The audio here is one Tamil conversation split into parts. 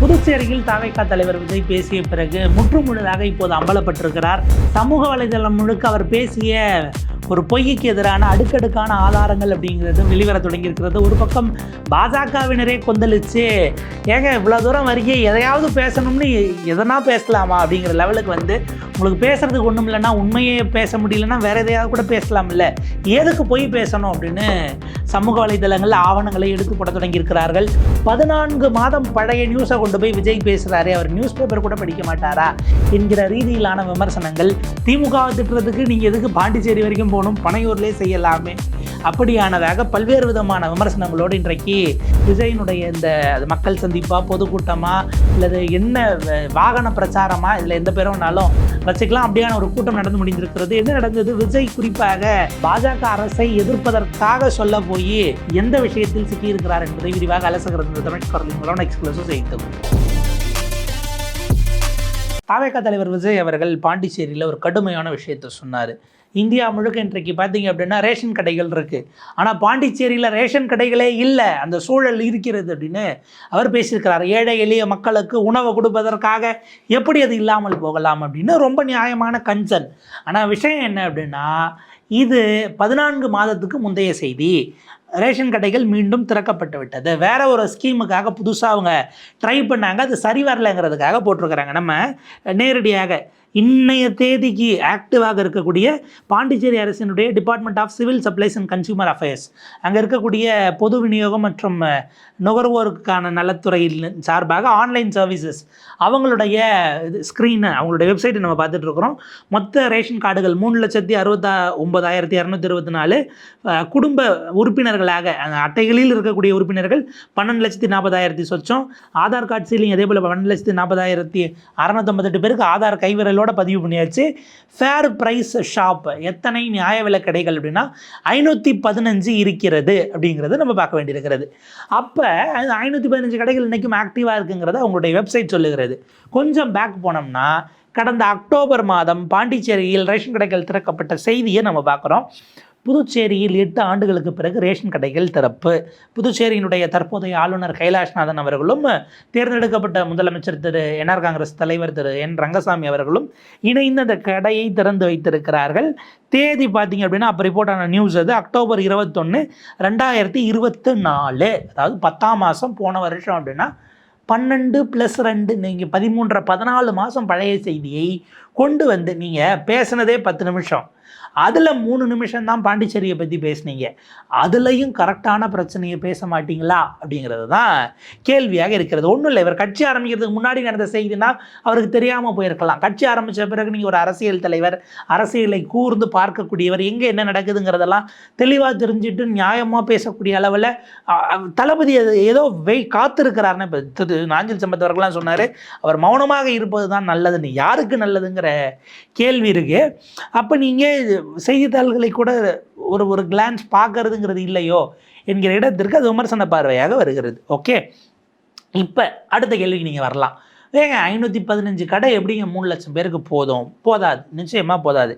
புதுச்சேரியில் தவிக தலைவர் விஜய் பேசிய பிறகு முற்றுமுழுதாக இப்போது அம்பலப்பட்டிருக்கிறார். சமூக வலைதளம் முழுக்க அவர் பேசிய ஒரு பொய்க்கு எதிரான அடுக்கடுக்கான ஆதாரங்கள் அப்படிங்கிறது வெளிவர தொடங்கியிருக்கிறது. ஒரு பக்கம் பாஜகவினரே கொந்தளிச்சு, ஏங்க இவ்வளோ தூரம் வரைக்கும் எதையாவது பேசணும்னு எதனா பேசலாமா அப்படிங்கிற லெவலுக்கு வந்து, உங்களுக்கு பேசுறதுக்கு ஒன்றும் இல்லைன்னா, உண்மையே பேச முடியலன்னா வேற எதையாவது கூட பேசலாம் இல்லை, எதுக்கு போய் பேசணும் அப்படின்னு சமூக வலைதளங்கள் ஆவணங்களை எடுத்து போட தொடங்கியிருக்கிறார்கள். 14 மாதம் பழைய நியூஸை கொண்டு போய் விஜய் பேசுகிறாரு, அவர் நியூஸ் பேப்பர் கூட படிக்க மாட்டாரா என்கிற ரீதியிலான விமர்சனங்கள். திமுக திட்டுறதுக்கு நீங்கள் எதுக்கு பாண்டிச்சேரி வரைக்கும் போகணும், பனையூர்லேயே செய்யலாமே அப்படியானதாக பல்வேறு விதமான விமர்சனங்களோடு இன்றைக்கு விஜயினுடைய இந்த மக்கள் சந்திப்பா, பொதுக்கூட்டமா, இல்லது என்ன வாகன பிரச்சாரமா, இதில் எந்த பேரும்னாலும் வச்சுக்கலாம், அப்படியான ஒரு கூட்டம் நடந்து முடிந்திருக்கிறது. என்ன நடந்தது? விஜய் குறிப்பாக பாஜக அரசை எதிர்ப்பதற்காக சொல்ல போய் எந்த விஷயத்தில் சிக்கியிருக்கிறார் என்பதை விரிவாக அலசுகிறது தமிழ் குரலின் மூலம் எக்ஸ்க்ளூசிவ் செய்து. தவிக தலைவர் விஜய் அவர்கள் பாண்டிச்சேரியில் ஒரு கடுமையான விஷயத்தை சொன்னார். இந்தியா முழுக்க இன்றைக்கு பார்த்தீங்க அப்படின்னா ரேஷன் கடைகள் இருக்குது, ஆனால் பாண்டிச்சேரியில் ரேஷன் கடைகளே இல்லை, அந்த சூழல் இருக்கிறது அப்படின்னு அவர் பேசியிருக்கிறார். ஏழை எளிய மக்களுக்கு உணவு கொடுப்பதற்காக எப்படி அது இல்லாமல் போகலாம் அப்படின்னு ரொம்ப நியாயமான கன்சர்ன். ஆனால் விஷயம் என்ன அப்படின்னா, இது 14 மாதத்துக்கு முந்தைய செய்தி. ரேஷன் கடைகள் மீண்டும் திறக்கப்பட்டு விட்டது. வேற ஒரு ஸ்கீமுக்காக புதுசாக அவங்க ட்ரை பண்ணாங்க, அது சரி வரலைங்கிறதுக்காக போட்டிருக்கிறாங்க. நம்ம நேரடியாக இன்னைய தேதிக்கு ஆக்டிவாக இருக்கக்கூடிய பாண்டிச்சேரி அரசினுடைய department of civil supplies and consumer affairs, அங்கே இருக்கக்கூடிய பொது விநியோகம் மற்றும் நுகர்வோருக்கான நலத்துறையில் சார்பாக ஆன்லைன் சர்வீசஸ் அவங்களுடைய ஸ்க்ரீனை, அவங்களுடைய வெப்சைட்டை நம்ம பார்த்துட்டு இருக்கிறோம். மொத்த ரேஷன் கார்டுகள் 3,69,224, குடும்ப உறுப்பினர்களாக அட்டைகளில் இருக்கக்கூடிய உறுப்பினர்கள் 12,40,000 சொச்சம், ஆதார் கார்டு சீலிங் அதே போல் 12,40,658 பேருக்கு ஆதார் கைவிரலோட பதிவு பண்ணியாச்சு. ஃபேர் ப்ரைஸ் ஷாப், எத்தனை நியாய விலை கடைகள் அப்படின்னா 515 இருக்கிறது அப்படிங்கிறது நம்ம பார்க்க வேண்டியிருக்கிறது. அப்போ 515 கடைகள் இன்றைக்கும் ஆக்டிவாக இருக்குங்கிறத அவங்களுடைய வெப்சைட் சொல்லுகிறது. கொஞ்சம் பேக் போனோம்னா, கடந்த அக்டோபர் மாதம் பாண்டிச்சேரியில் ரேஷன் கடைகள் திறக்கப்பட்ட செய்தியை நம்ம பார்க்குறோம். புதுச்சேரியில் 8 ஆண்டுகளுக்கு பிறகு ரேஷன் கடைகள் திறப்பு. புதுச்சேரியினுடைய தற்போதைய ஆளுநர் கைலாஷ்நாதன் அவர்களும் தேர்ந்தெடுக்கப்பட்ட முதலமைச்சர் திரு என்ஆர் காங்கிரஸ் தலைவர் திரு என் ரங்கசாமி அவர்களும் இணைந்து அந்த கடையை திறந்து வைத்திருக்கிறார்கள். தேதி பார்த்தீங்க அப்படின்னா, அப்போ ரிப்போர்ட் ஆன நியூஸ் அது அக்டோபர் 21, 2024, அதாவது 10ஆம் மாதம் போன வருஷம் அப்படின்னா 12 + 2 நீங்கள் 13, 14 மாதம் பழைய செய்தியை கொண்டு வந்து நீங்கள் பேசுனதே 10 நிமிஷம், அதில் 3 நிமிஷம் தான் பாண்டிச்சேரியை பற்றி பேசுனீங்க, அதுலேயும் கரெக்டான பிரச்சனையை பேச மாட்டிங்களா அப்படிங்கிறது தான் கேள்வியாக இருக்கிறது. ஒன்றும் இல்லை, இவர் கட்சி ஆரம்பிக்கிறதுக்கு முன்னாடி நடந்த செய்தினா அவருக்கு தெரியாமல் போயிருக்கலாம். கட்சி ஆரம்பித்த பிறகு நீங்கள் ஒரு அரசியல் தலைவர், அரசியலை கூர்ந்து பார்க்கக்கூடியவர், எங்கே என்ன நடக்குதுங்கிறதெல்லாம் தெளிவாக தெரிஞ்சுட்டு நியாயமாக பேசக்கூடிய அளவில் தளபதி ஏதோ காத்திருக்கிறாருன்னு இப்போ திரு நாஞ்சில் சம்பத் அவர்கள்லாம் சொன்னார். அவர் மௌனமாக இருப்பது தான் நல்லதுன்னு. யாருக்கு நல்லதுங்கிற கேள்வி இருக்குது. அப்போ நீங்கள் செய்தித்தாள்களை கூட ஒரு கிளான்ஸ் பார்க்கறதுங்கிறது இல்லையோ என்கிற இடத்திற்கு அது விமர்சன பார்வையாக வருகிறது. ஓகே, இப்போ அடுத்த கேள்விக்கு நீங்கள் வரலாம். ஏங்க 515 கடை எப்படிங்க 3 லட்சம் பேருக்கு போதாது, நிச்சயமாக போதாது.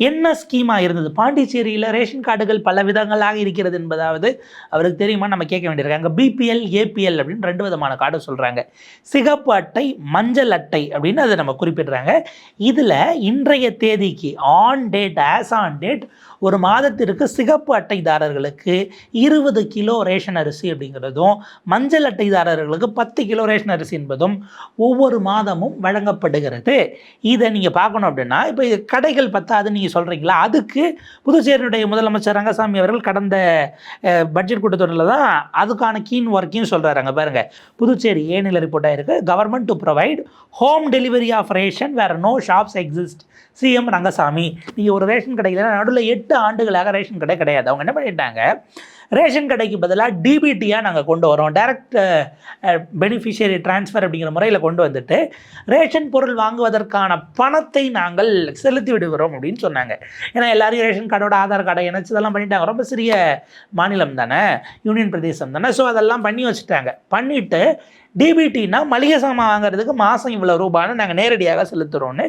என்ன ஸ்கீமாக இருந்தது? பாண்டிச்சேரியில் ரேஷன் கார்டுகள் பல விதங்களாக இருக்கிறது என்பதாவது அவருக்கு தெரியுமா? நம்ம கேட்க வேண்டியிருக்காங்க. பிபிஎல், ஏபிஎல் அப்படின்னு 2 விதமான கார்டு சொல்கிறாங்க. சிகப்பு அட்டை, மஞ்சள் அட்டை அப்படின்னு அதை நம்ம குறிப்பிடுறாங்க. இதில் இன்றைய தேதிக்கு ஆஸ் ஆன் டேட் ஒரு மாதத்திற்கு சிகப்பு அட்டைதாரர்களுக்கு 20 கிலோ ரேஷன் அரிசி அப்படிங்கிறதும், மஞ்சள் அட்டைதாரர்களுக்கு 10 கிலோ ரேஷன் அரிசி என்பதும் ஒவ்வொரு மாதமும் வழங்கப்படுகிறது. இதை நீங்கள் பார்க்கணும் அப்படின்னா, இப்போ கடைகள் பத்தாதுன்னு நீங்கள் சொல்கிறீங்களா, அதுக்கு புதுச்சேரியுடைய முதலமைச்சர் ரங்கசாமி அவர்கள் கடந்த பட்ஜெட் கூட்டத்தொடரில் தான் அதுக்கான கீன் ஒர்க்கையும் சொல்கிறாங்க. பாருங்கள், புதுச்சேரி ஏனில் ரிப்போர்ட்டாக இருக்குது. Government to provide home delivery of ration where no shops exist, CM Rangasamy. நீங்கள் ஒரு ரேஷன் கடையில் நடுவில் 8 ஆண்டுகளாக ரேஷன் கடை கிடையாது. அவங்க என்ன பண்ணிட்டாங்க, ரேஷன் கடைக்கு பதிலாக டிபிடியாக நாங்கள் கொண்டு வரோம், டைரக்ட் பெனிஃபிஷியரி டிரான்ஸ்ஃபர் அப்படிங்கிற முறையில் கொண்டு வந்துட்டு ரேஷன் பொருள் வாங்குவதற்கான பணத்தை நாங்கள் செலுத்தி விடுகிறோம் அப்படின்னு சொன்னாங்க. ஏன்னா எல்லாரையும் ரேஷன் கார்டோட ஆதார் கார்டை இணைச்சி இதெல்லாம் பண்ணிட்டாங்க. ரொம்ப சிறிய மாநிலம் தானே, யூனியன் பிரதேசம் தானே, ஸோ அதெல்லாம் பண்ணி வச்சுட்டாங்க. பண்ணிவிட்டு டிபிடினா மளிகை சாமான் வாங்குறதுக்கு மாதம் இவ்வளோ ரூபான்னு நாங்கள் நேரடியாக செலுத்துகிறோன்னு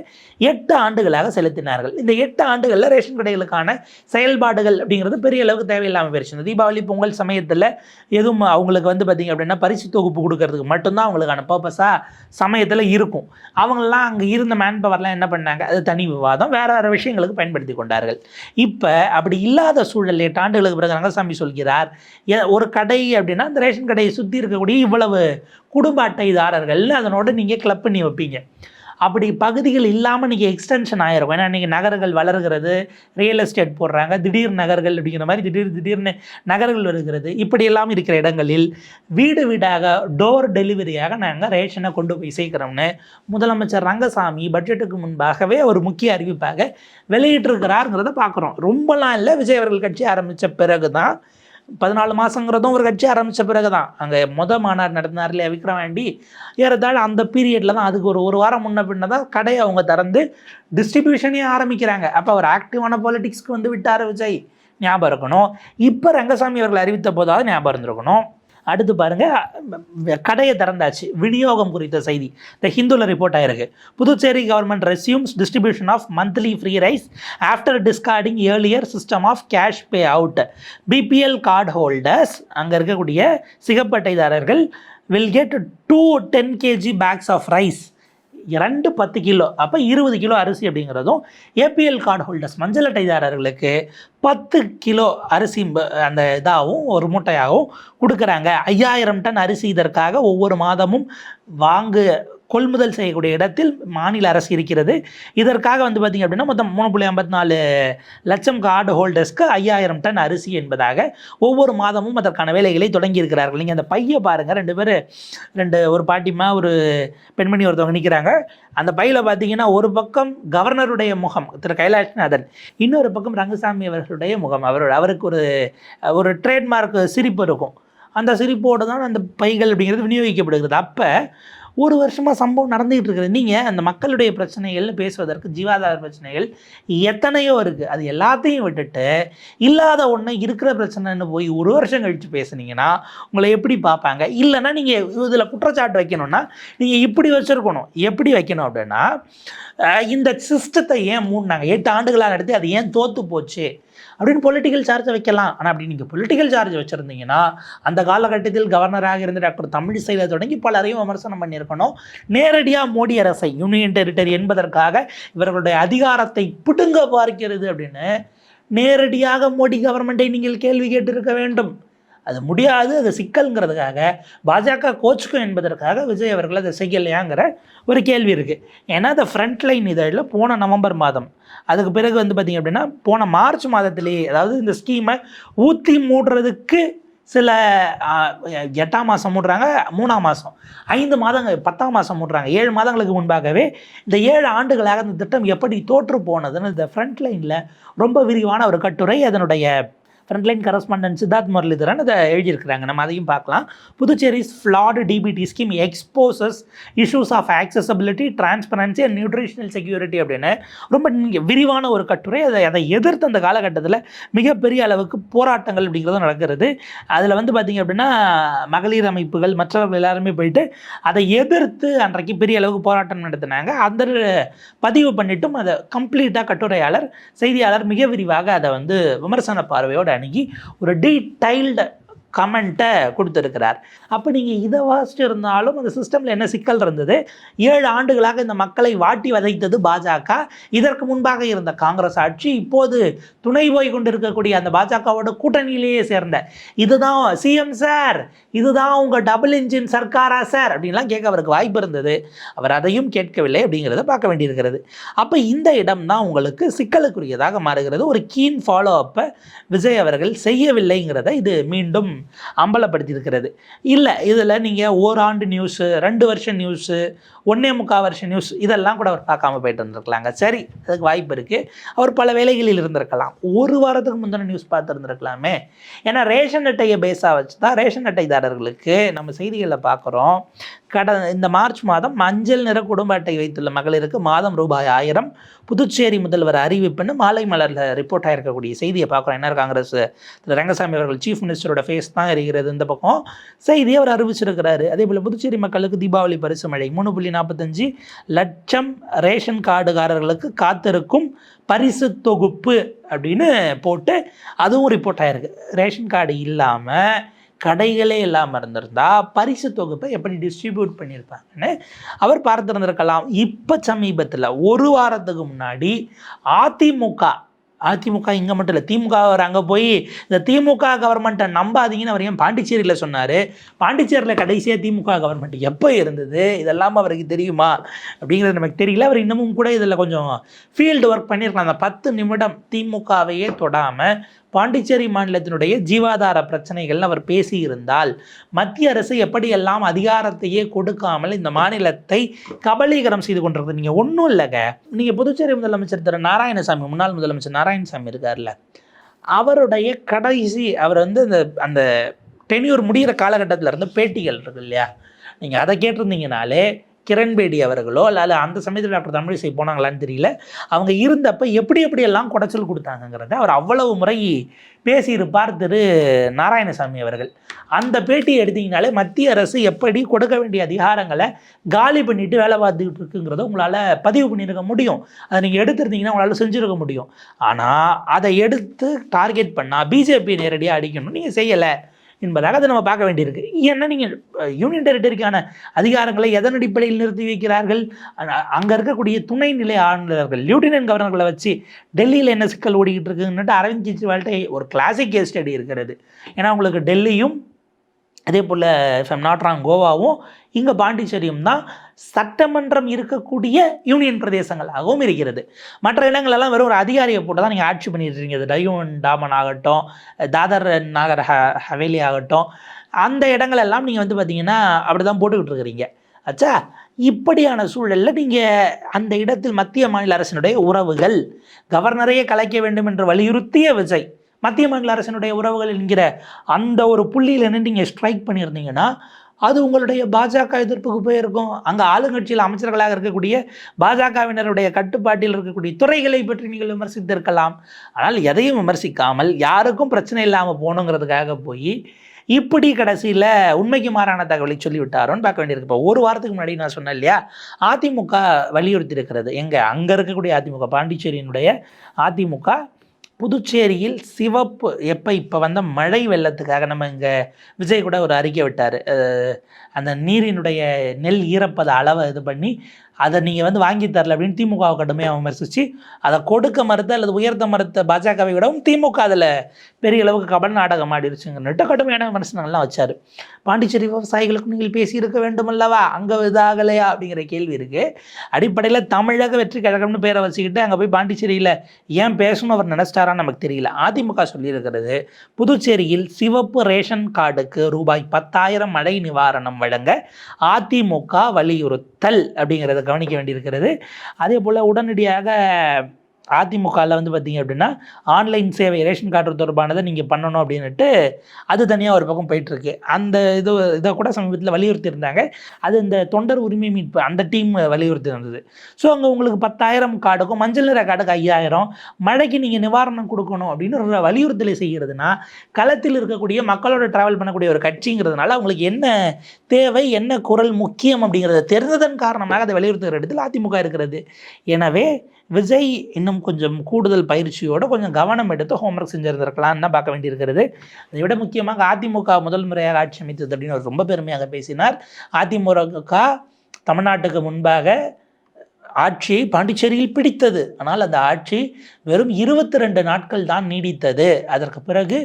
8 ஆண்டுகளாக செலுத்தினார்கள். இந்த 8 ஆண்டுகளில் ரேஷன் கடைகளுக்கான செயல்பாடுகள் அப்படிங்கிறது பெரிய அளவுக்கு தேவையில்லாமல் போயிடுச்சு. இந்த தீபாவளி பொங்கல் சமயத்தில் எதுவும் அவங்களுக்கு வந்து பார்த்திங்க அப்படின்னா பரிசு தொகுப்பு கொடுக்கறதுக்கு மட்டும்தான் அவங்களுக்கான பர்பஸாக சமயத்தில் இருக்கும். அவங்களெலாம் அங்கே இருந்த மேன் பவர்லாம் என்ன பண்ணாங்க, அது தனி விவாதம், வேறு வேறு விஷயங்களுக்கு பயன்படுத்தி கொண்டார்கள். இப்போ அப்படி இல்லாத சூழல் 8 ஆண்டுகளுக்கு பிறகு ரங்கசாமி சொல்கிறார், ஒரு கடை அப்படின்னா அந்த ரேஷன் கடையை சுற்றி இருக்கக்கூடிய இவ்வளவு குடும்ப அட்டைதாரர்கள்னு அதனோட நீங்கள் கிளப் பண்ணி வைப்பீங்க. அப்படி பகுதிகள் இல்லாமல் நீங்கள் எக்ஸ்டென்ஷன் ஆயிரும். ஏன்னா நீங்கள் நகர்கள் வளர்கிறது, ரியல் எஸ்டேட் போடுறாங்க, திடீர் நகர்கள் அப்படிங்கிற மாதிரி திடீர்னு நகர்கள் வருகிறது. இப்படியெல்லாம் இருக்கிற இடங்களில் வீடு வீடாக டோர் டெலிவரியாக நாங்கள் ரேஷனை கொண்டு போய் சேர்க்குறோம்னு முதலமைச்சர் ரங்கசாமி பட்ஜெட்டுக்கு முன்பாகவே ஒரு முக்கிய அறிவிப்பாக வெளியிட்டிருக்கிறாருங்கிறத பார்க்குறோம். ரொம்பலாம் இல்லை, விஜய் அவர்கள் கட்சி ஆரம்பித்த பிறகு தான், 14 மாதங்கிறதும் ஒரு கட்சி ஆரம்பித்த பிறகு தான். அங்கே மாநாடு நடத்தினார் இல்லையா விக்ரவாண்டி, ஏறத்தாழ அந்த பீரியடில் தான், அதுக்கு ஒரு வாரம் முன்ன பின்ன தான் கடையை அவங்க திறந்து டிஸ்ட்ரிபியூஷனே ஆரம்பிக்கிறாங்க. அப்போ அவர் ஆக்டிவான பாலிடிக்ஸ்க்கு வந்து விட்டார் விஜய், ஞாபகம் இருக்கணும். இப்போ ரங்கசாமி அவர்கள் அறிவித்த போதாவது ஞாபகம் இருந்திருக்கணும். அடுத்து பாருங்கள், கடையை திறந்தாச்சு, விநியோகம் குறித்த செய்தி த ஹிந்துல ரிப்போர்ட் ஆயிருக்கு. Puducherry government resumes distribution of monthly free rice after discarding earlier system of cash payout. BPL card holders, அங்கே இருக்கக்கூடிய சிகப்பு அட்டைதாரர்கள் will get 2 10 kg packs of rice, 2 10 kilo, அப்போ 20 கிலோ அரிசி அப்படிங்கிறதும், ஏபிஎல் கார்டு ஹோல்டர்ஸ் மஞ்சள் அட்டைதாரர்களுக்கு 10 கிலோ அரிசி அந்த இதாகவும் ஒரு மூட்டையாகவும் கொடுக்குறாங்க. 5000 டன் அரிசி இதற்காக ஒவ்வொரு மாதமும் கொள்முதல் செய்யக்கூடிய இடத்தில் மாநில அரசு இருக்கிறது. இதற்காக வந்து பார்த்திங்க அப்படின்னா மொத்தம் 3.54 லட்சம் கார்டு ஹோல்டர்ஸ்க்கு 5000 டன் அரிசி என்பதாக ஒவ்வொரு மாதமும் அதற்கான வேலைகளை தொடங்கி இருக்கிறார்கள். நீங்கள் அந்த பையை பாருங்கள், 2 பேர், ஒரு பாட்டிமா ஒரு பெண்மணி ஒருத்தவங்க நிற்கிறாங்க. அந்த பையில் பார்த்தீங்கன்னா ஒரு பக்கம் கவர்னருடைய முகம் திரு கைலாஷ்நாதன், இன்னொரு பக்கம் ரங்கசாமி அவர்களுடைய முகம். அவருக்கு ஒரு ட்ரேட்மார்க் சிரிப்பு இருக்கும். அந்த சிரிப்போடு தான் அந்த பைகள் அப்படிங்கிறது விநியோகிக்கப்படுகிறது. அப்போ ஒரு வருஷமாக சம்பவம் நடந்துகிட்டு இருக்குது. நீங்கள் அந்த மக்களுடைய பிரச்சனைகள்னு பேசுவதற்கு ஜீவாதார பிரச்சனைகள் எத்தனையோ இருக்குது. அது எல்லாத்தையும் விட்டுட்டு இல்லாத ஒன்று இருக்கிற பிரச்சனைன்னு போய் ஒரு வருஷம் கழித்து பேசுனீங்கன்னா உங்களை எப்படி பார்ப்பாங்க? இல்லைன்னா நீங்கள் இதில் குற்றச்சாட்டு வைக்கணும்னா நீங்கள் இப்படி வச்சுருக்கணும். எப்படி வைக்கணும் அப்படின்னா, இந்த சிஸ்டத்தை ஏன் மூடினாங்க, 8 ஆண்டுகளாக நடத்தி அது ஏன் தோற்று போச்சு அப்படின்னு பொலிட்டிக்கல் சார்ஜை வைக்கலாம். ஆனால் அப்படி நீங்கள் பொலிட்டிக்கல் சார்ஜ் வச்சுருந்தீங்கன்னா அந்த காலகட்டத்தில் கவர்னராக இருந்த டாக்டர் தமிழிசையில தொடங்கி பலரையும் விமர்சனம் பண்ணியிருக்கணும். நேரடியாக மோடி அரசை யூனியன் டெரிட்டரி என்பதற்காக இவர்களுடைய அதிகாரத்தை பிடுங்க பார்க்கிறது அப்படின்னு நேரடியாக மோடி கவர்மெண்ட்டை நீங்கள் கேள்வி கேட்டிருக்க வேண்டும். அது முடியாது, அது சிக்கல்ங்கிறதுக்காக பாஜக கோச்சுக்கும் என்பதற்காக விஜய் அவர்கள் அதை செய்யலையாங்கிற ஒரு கேள்வி இருக்குது. ஏன்னா அந்த ஃப்ரண்ட்லைன் இதழில் போன நவம்பர் மாதம், அதுக்கு பிறகு வந்து பார்த்திங்க அப்படின்னா போன மார்ச் மாதத்திலேயே, அதாவது இந்த ஸ்கீமை ஊற்றி மூடுறதுக்கு சில 8ஆம் மாதம் மூடுறாங்க, 3ஆம் மாதம், 5 மாதங்கள், 10ஆம் மாதம் மூடுறாங்க. 7 மாதங்களுக்கு முன்பாகவே இந்த 7 ஆண்டுகளாக இந்த திட்டம் எப்படி தோற்று போனதுன்னு இந்த ஃப்ரண்ட்லைனில் ரொம்ப விரிவான ஒரு கட்டுரை, அதனுடைய ஃப்ரண்ட்லைன் கரஸ்பாண்டன்ட் சித்தார்த் முரளிதரன் அதை எழுதியிருக்கிறாங்க. நம்ம அதையும் பார்க்கலாம். Puducherry's flat DBT scheme exposes issues of accessibility, transparency and nutritional security அப்படின்னு ரொம்ப விரிவான ஒரு கட்டுரை. அதை எதிர்த்து அந்த காலகட்டத்தில் மிகப்பெரிய அளவுக்கு போராட்டங்கள் அப்படிங்கிறது நடக்கிறது. அதில் வந்து பார்த்திங்க அப்படின்னா மகளிர் அமைப்புகள் மற்றவர்கள் எல்லாருமே போயிட்டு அதை எதிர்த்து அன்றைக்கு பெரிய அளவுக்கு போராட்டம் நடத்தினாங்க. அந்த பதிவு பண்ணிட்டும் அதை கம்ப்ளீட்டாக கட்டுரையாளர், செய்தியாளர் மிக விரிவாக அதை வந்து விமர்சன பார்வையோடு அணுகி ஒரு டீடைல்டு கமெண்ட்டை கொடுத்துருக்கிறார். அப்போ நீங்கள் இதை வாசிட்டு இருந்தாலும் அந்த சிஸ்டமில் என்ன சிக்கல் இருந்தது? 7 ஆண்டுகளாக இந்த மக்களை வாட்டி வதைத்தது பாஜக. இதற்கு முன்பாக இருந்த காங்கிரஸ் ஆட்சி, இப்போது துணை போய் கொண்டிருக்கக்கூடிய அந்த பாஜகவோட கூட்டணியிலேயே சேர்ந்த, இதுதான் சிஎம் சார், இதுதான் உங்கள் டபுள் இன்ஜின் சர்க்காரா சார் அப்படின்லாம் கேட்க அவருக்கு வாய்ப்பு இருந்தது. அவர் அதையும் கேட்கவில்லை அப்படிங்கிறத பார்க்க வேண்டியிருக்கிறது. அப்போ இந்த இடம் தான் உங்களுக்கு சிக்கலுக்குரியதாக மாறுகிறது. ஒரு கீன் ஃபாலோ அப்பை விஜய் அவர்கள் செய்யவில்லைங்கிறத இது மீண்டும் அம்பலப்படுத்தியிருக்கிறது. இல்லை, இதில் நீங்கள் ஓராண்டு நியூஸு, 2 வருஷம் நியூஸு, 1.25 வருஷம் நியூஸ், இதெல்லாம் கூட அவர் பார்க்காம போயிட்டு இருந்திருக்கலாங்க. சரி, அதுக்கு வாய்ப்பு இருக்குது. அவர் பல வேலைகளில் இருந்திருக்கலாம். ஒரு வாரத்துக்கு முந்தின நியூஸ் பார்த்துருந்துருக்கலாமே. ஏன்னா ரேஷன் அட்டையை பேஸாக வச்சு தான் ரேஷன் அட்டைதாரர்களுக்கு நம்ம செய்திகளில் பார்க்குறோம். இந்த மார்ச் மாதம் மஞ்சள் நிற குடும்ப அட்டை வைத்துள்ள மகளிருக்கு மாதம் ரூபாய் 1000 புதுச்சேரி முதல்வர் அறிவிப்புன்னு மாலை மலரில் ரிப்போர்ட் ஆகிருக்கக்கூடிய செய்தியை பார்க்குறோம். என்ஆர் காங்கிரஸ் திரு ரங்கசாமி அவர்கள் சீஃப் மினிஸ்டரோட ஃபேஸ் எஸ் தான் இருக்கிறது இந்த பக்கம் செய்தி அவர் அறிவிச்சிருக்கிறாரு. அதே போல் புதுச்சேரி மக்களுக்கு தீபாவளி பரிசு மழை 3.45 லட்சம் ரேஷன் கார்டுகாரர்களுக்கு காத்திருக்கும் பரிசு தொகுப்பு அப்படின்னு போட்டு அதுவும் ரிப்போர்ட் ஆகிருக்கு. ரேஷன் கார்டு இல்லாமல் கடைகளே இல்லாமல் இருந்திருந்தா பரிசு தொகுப்பை எப்படி டிஸ்ட்ரிபியூட் பண்ணியிருப்பாங்கன்னு அவர் பார்த்துருந்துருக்கலாம். இப்போ சமீபத்தில் ஒரு வாரத்துக்கு முன்னாடி அதிமுக இங்கே மட்டும் இல்லை, திமுக அவர் அங்கே போய் இந்த திமுக கவர்மெண்ட்டை நம்பாதீங்கன்னு அவர் ஏன் பாண்டிச்சேரியில் சொன்னார்? பாண்டிச்சேரியில் கடைசியாக திமுக கவர்மெண்ட் எப்போ இருந்தது இதெல்லாம் அவருக்கு தெரியுமா அப்படிங்கிறது நமக்கு தெரியல. அவர் இன்னமும் கூட இதில் கொஞ்சம் ஃபீல்டு ஒர்க் பண்ணியிருக்கலாம். அந்த 10 நிமிடம் திமுகவையே தொடாமல் பாண்டிச்சேரி மாநிலத்தினுடைய ஜீவாதார பிரச்சனைகள் அவர் பேசியிருந்தால் மத்திய அரசு எப்படியெல்லாம் அதிகாரத்தையே கொடுக்காமல் இந்த மாநிலத்தை கபலீகரம் செய்து கொண்டிருக்கிறது. நீங்கள் ஒன்றும் இல்லைங்க, நீங்கள் புதுச்சேரி முதலமைச்சர் திரு நாராயணசாமி, முன்னாள் முதலமைச்சர் நாராயணசாமி இருக்கார்ல, அவருடைய கடைசி அவர் வந்து அந்த டென்யூர் முடிகிற காலகட்டத்தில் இருந்த பேட்டிகள் இருக்கு இல்லையா, நீங்கள் அதை கேட்டிருந்தீங்கனாலே கிரண்பேடி அவர்களோ அல்ல அந்த சமயத்தில் டாக்டர் தமிழிசை போனாங்களான்னு தெரியல, அவங்க இருந்தப்போ எப்படியெல்லாம் குடைச்சல் கொடுத்தாங்கிறத அவர் அவ்வளவு முறை பேசியிருப்பார் திரு நாராயணசாமி அவர்கள். அந்த பேட்டியை எடுத்தீங்கனாலே மத்திய அரசு எப்படி கொடுக்க வேண்டிய அதிகாரங்களை காலி பண்ணிட்டு வேலை பார்த்துக்கிட்டு இருக்குங்கிறத உங்களால் பதிவு பண்ணியிருக்க முடியும். அதை நீங்கள் எடுத்துருந்தீங்கன்னா உங்களால் செஞ்சுருக்க முடியும். ஆனால் அதை எடுத்து டார்கெட் பண்ணால் பிஜேபி நேரடியாக அடிக்கணும், நீங்கள் செய்யலை என்பதாக அதை நம்ம பார்க்க வேண்டியிருக்கு. ஏன்னா நீங்கள் யூனியன் டெரிட்டரிக்கான அதிகாரங்களை எதன் அடிப்படையில் நிறுத்தி வைக்கிறார்கள்? அங்கே இருக்கக்கூடிய துணைநிலை ஆளுநர்கள் லெப்டினன்ட் கவர்னர்களை வச்சு டெல்லியில் என்ன சிக்கல் ஓடிக்கிட்டு இருக்குன்னுட்டு அரவிந்த் கெஜ்ரிவால்கிட்ட ஒரு கிளாசிக் கேஸ் ஸ்டடி இருக்கிறது. ஏன்னா உங்களுக்கு டெல்லியும் அதே போல் நாட் ராங் கோவாவும் இங்கே பாண்டிச்சேரியும் தான் சட்டமன்றம் இருக்கக்கூடிய யூனியன் பிரதேசங்களாகவும் இருக்கிறது. மற்ற இடங்களெல்லாம் வெறும் ஒரு அதிகாரியை போட்டு தான் நீங்கள் ஆட்சி பண்ணிட்டு இருக்கீங்க. டையூன் டாமன் ஆகட்டும், தாதர் நாகர் ஹவேலி ஆகட்டும், அந்த இடங்களெல்லாம் நீங்கள் வந்து பார்த்தீங்கன்னா அப்படி தான் போட்டுக்கிட்டு இருக்கிறீங்க. ஆச்சா, இப்படியான சூழலில் நீங்கள் அந்த இடத்தில் மத்திய மாநில அரசினுடைய உறவுகள் கவர்னரையே கலைக்க வேண்டும் என்று வலியுறுத்திய விஜய் மத்திய மாநில அரசினுடைய உறவுகள் என்கிற அந்த ஒரு புள்ளியில் நின்று நீங்கள் ஸ்ட்ரைக் பண்ணியிருந்தீங்கன்னா அது உங்களுடைய பாஜக எதிர்ப்புக்கு போயிருக்கும். அங்கே ஆளுங்கட்சியில் அமைச்சர்களாக இருக்கக்கூடிய பாஜகவினருடைய கட்டுப்பாட்டில் இருக்கக்கூடிய துறைகளை பற்றி நீங்கள் விமர்சித்திருக்கலாம். ஆனால் எதையும் விமர்சிக்காமல் யாருக்கும் பிரச்சனை இல்லாமல் போகணுங்கிறதுக்காக போய் இப்படி கடைசியில் உண்மைக்கு மாறான தகவலை சொல்லிவிட்டாரோன்னு பார்க்க வேண்டியிருக்கு. இப்போ ஒரு வாரத்துக்கு முன்னாடி நான் சொன்னேன் இல்லையா, அதிமுக வலியுறுத்தி இருக்கிறது. அங்கே இருக்கக்கூடிய அதிமுக, பாண்டிச்சேரியினுடைய அதிமுக புதுச்சேரியில் சிவப்பு இப்போ வந்த மழை வெள்ளத்துக்காக நம்ம இங்கே விஜய் கூட ஒரு அறிக்கை விட்டார். அந்த நீரினுடைய நெல் ஈரப்பத அளவை இது பண்ணி அதை நீங்கள் வந்து வாங்கி தரல அப்படின்னு திமுகவை கடுமையாக விமர்சித்து அதை கொடுக்க மறுத்த அல்லது உயர்த்த மறுத்த பாஜகவை விடவும் திமுக அதில் பெரிய அளவுக்கு கபல் நாடகம் ஆடிருச்சுங்கன்னுட்டு கடுமையான விமர்சனங்கள்லாம் வச்சார். பாண்டிச்சேரி விவசாயிகளுக்கும் நீங்கள் பேசியிருக்க வேண்டும் அல்லவா, அங்கே இதாகலையா அப்படிங்கிற கேள்வி இருக்குது. அடிப்படையில் தமிழக வெற்றி கழகம்னு பேரை வச்சுக்கிட்டு அங்கே போய் பாண்டிச்சேரியில் ஏன் பேசணும் அவர் நினைச்சிட்டாரான்னு நமக்கு தெரியல. அதிமுக சொல்லியிருக்கிறது புதுச்சேரியில் சிவப்பு ரேஷன் கார்டுக்கு ரூபாய் 10,000 மழை நிவாரணம் வழங்க அதிமுக வலியுறுத்தல் அப்படிங்கிறத கவனிக்க வேண்டியிருக்கிறது. அதே போல் உடனடியாக அதிமுகவில் வந்து பார்த்திங்க அப்படின்னா ஆன்லைன் சேவை ரேஷன் கார்டு தொடர்பானதை நீங்கள் பண்ணணும் அப்படின்ட்டு அது தனியாக ஒரு பக்கம் போயிட்டுருக்கு. அந்த இதை கூட சமீபத்தில் வலியுறுத்தி இருந்தாங்க. அது இந்த தொண்டர் உரிமை மீட்பு அந்த டீம் வலியுறுத்தி இருந்தது. ஸோ அங்கே உங்களுக்கு 10,000 கார்டுக்கும் மஞ்சள் நிற கார்டுக்கு 5,000 மழைக்கு நீங்கள் நிவாரணம் கொடுக்கணும் அப்படின்னு ஒரு வலியுறுத்தலை செய்கிறதுனா களத்தில் இருக்கக்கூடிய மக்களோட ட்ராவல் பண்ணக்கூடிய ஒரு கட்சிங்கிறதுனால அவங்களுக்கு என்ன தேவை, என்ன குரல் முக்கியம் அப்படிங்கிறத தெரிந்ததன் காரணமாக அதை வலியுறுத்துகிற இடத்தில் அதிமுக இருக்கிறது. எனவே விஜய் இன்னும் கொஞ்சம் கூடுதல் பயிற்சியோடு கொஞ்சம் கவனம் எடுத்து ஹோம்ஒர்க் செஞ்சுருந்துருக்கலான்னு தான் பார்க்க வேண்டியிருக்கிறது. அதை விட முக்கியமாக அதிமுக முதல் முறையாக ஆட்சி அமைத்தது அப்படின்னு அவர் ரொம்ப பெருமையாக பேசினார். அதிமுக தமிழ்நாட்டுக்கு முன்பாக ஆட்சியை பாண்டிச்சேரியில் பிடித்தது. ஆனால் அந்த ஆட்சி வெறும் 22 நாட்கள் தான் நீடித்தது. அதற்கு பிறகு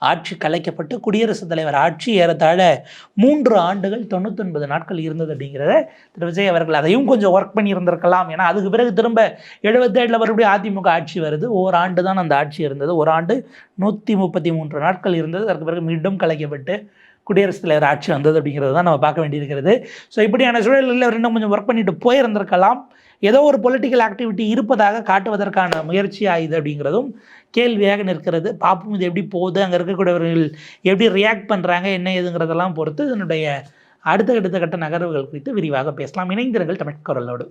ஆட்சி கலைக்கப்பட்டு குடியரசுத் தலைவர் ஆட்சி ஏறத்தாழ 3 ஆண்டுகள் 99 நாட்கள் இருந்தது அப்படிங்கிறத திரு விஜய் அவர்கள் அதையும் கொஞ்சம் ஒர்க் பண்ணி இருந்திருக்கலாம். ஏன்னா அதுக்கு பிறகு திரும்ப 77 மறுபடியும் அதிமுக ஆட்சி வருது. ஓராண்டு தான் அந்த ஆட்சி இருந்தது. ஒரு ஆண்டு 133 நாட்கள் இருந்தது. அதற்கு பிறகு மீண்டும் கலைக்கப்பட்டு குடியரசுத் தலைவர் ஆட்சி வந்தது அப்படிங்கிறது தான் நம்ம பார்க்க வேண்டியிருக்கிறது. ஸோ இப்படியான சூழலில் அவர் இன்னும் கொஞ்சம் ஒர்க் பண்ணிட்டு போயிருந்திருக்கலாம். ஏதோ ஒரு பொலிட்டிக்கல் ஆக்டிவிட்டி இருப்பதாக காட்டுவதற்கான முயற்சியாக இது அப்படிங்கிறதும் கேள்வியாக நிற்கிறது. பார்ப்போம் இது எப்படி போகுது, அங்கே இருக்கக்கூடியவர்கள் எப்படி ரியாக்ட் பண்ணுறாங்க, என்ன ஏதுங்கிறதெல்லாம் பொறுத்து இதனுடைய அடுத்த கட்ட நகர்வுகள் குறித்து விரிவாக பேசலாம். இணைந்திருங்கள் தமிழ் குரலோடு.